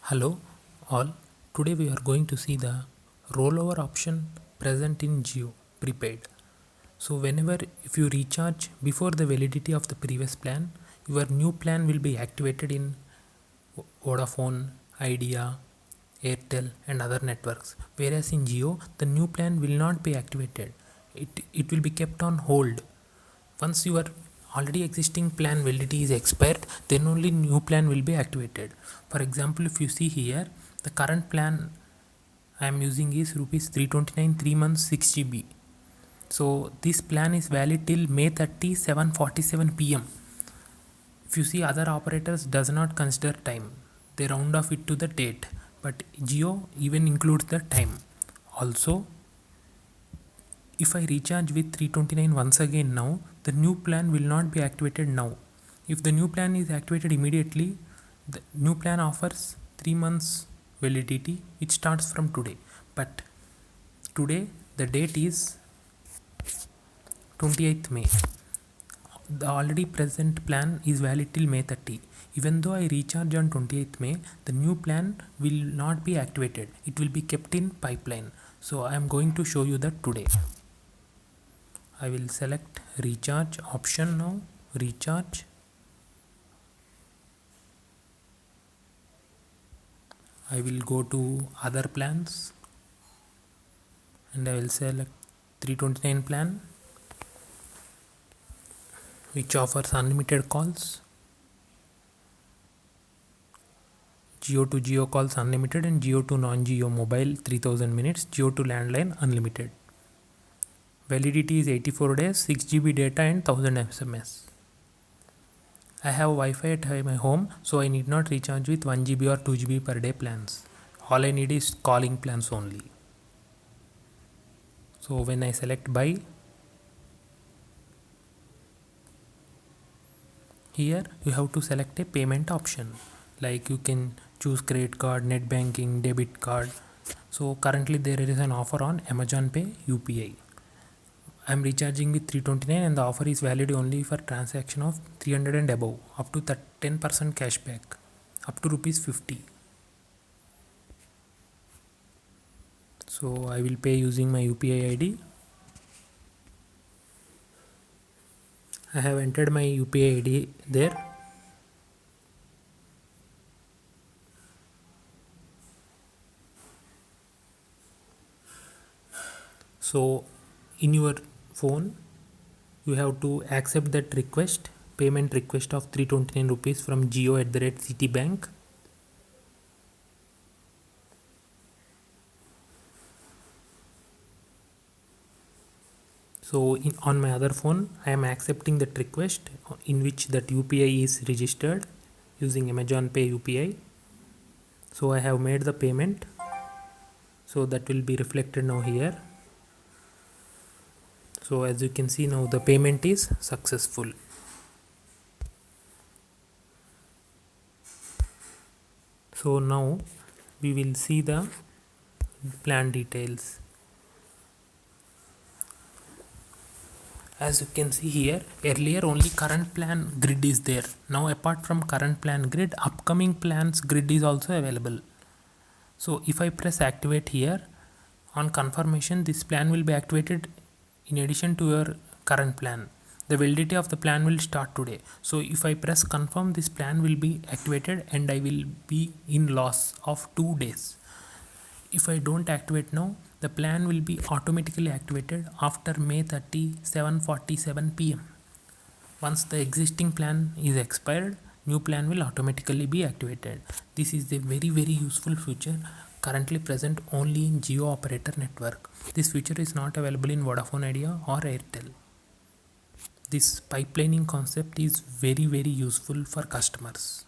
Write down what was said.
Hello all, today we are going to see the rollover option present in Jio prepaid. So whenever if you recharge before the validity of the previous plan, your new plan will be activated in Vodafone, Idea, Airtel and other networks. Whereas in Jio, the new plan will not be activated. It will be kept on hold. Once your already existing plan validity is expired, then only new plan will be activated. For example, if you see here, the current plan I am using is rupees 329 3 months 6 GB. So this plan is valid till May 30 7:47 p.m. If you see, other operators does not consider time, they round off it to the date, but Jio even includes the time. Also, if I recharge with 329 once again now, the new plan will not be activated now. If the new plan is activated immediately, the new plan offers 3 months validity which starts from today. But today the date is 28th May. The already present plan is valid till May 30. Even though I recharge on 28th May, the new plan will not be activated. It will be kept in pipeline. So I am going to show you that today. I will select recharge option now, recharge. I will go to other plans and I will select 329 plan which offers unlimited calls, Jio to Jio calls unlimited and Jio to non-Jio mobile 3000 minutes, Jio to landline unlimited. Validity is 84 days, 6 GB data and 1000 SMS. I have Wi-Fi at my home, so I need not recharge with 1 GB or 2 GB per day plans. All I need is calling plans only. So when I select buy, here you have to select a payment option. Like you can choose credit card, net banking, debit card. So currently there is an offer on Amazon Pay UPI. I am recharging with 329 and the offer is valid only for transaction of 300 and above, up to 10% cashback, up to rupees 50. So I will pay using my UPI ID. I have entered my UPI ID there. So in your phone, you have to accept that request, payment request of 329 rupees from Jio@Citibank. So on my other phone, I am accepting that request in which that UPI is registered using Amazon Pay UPI. So I have made the payment. So that will be reflected now here. So as you can see now, the payment is successful. So now we will see the plan details. As you can see here, earlier only current plan grid is there. Now apart from current plan grid, upcoming plans grid is also available. So if I press activate here, on confirmation this plan will be activated in addition to your current plan. The validity of the plan will start today. So if I press confirm, this plan will be activated and I will be in loss of 2 days. If I don't activate now, the plan will be automatically activated after May 30 7:47 p.m. Once the existing plan is expired, new plan will automatically be activated. This is a very useful feature currently present only in Jio operator network. This feature is not available in Vodafone Idea or Airtel. This pipelining concept is very useful for customers.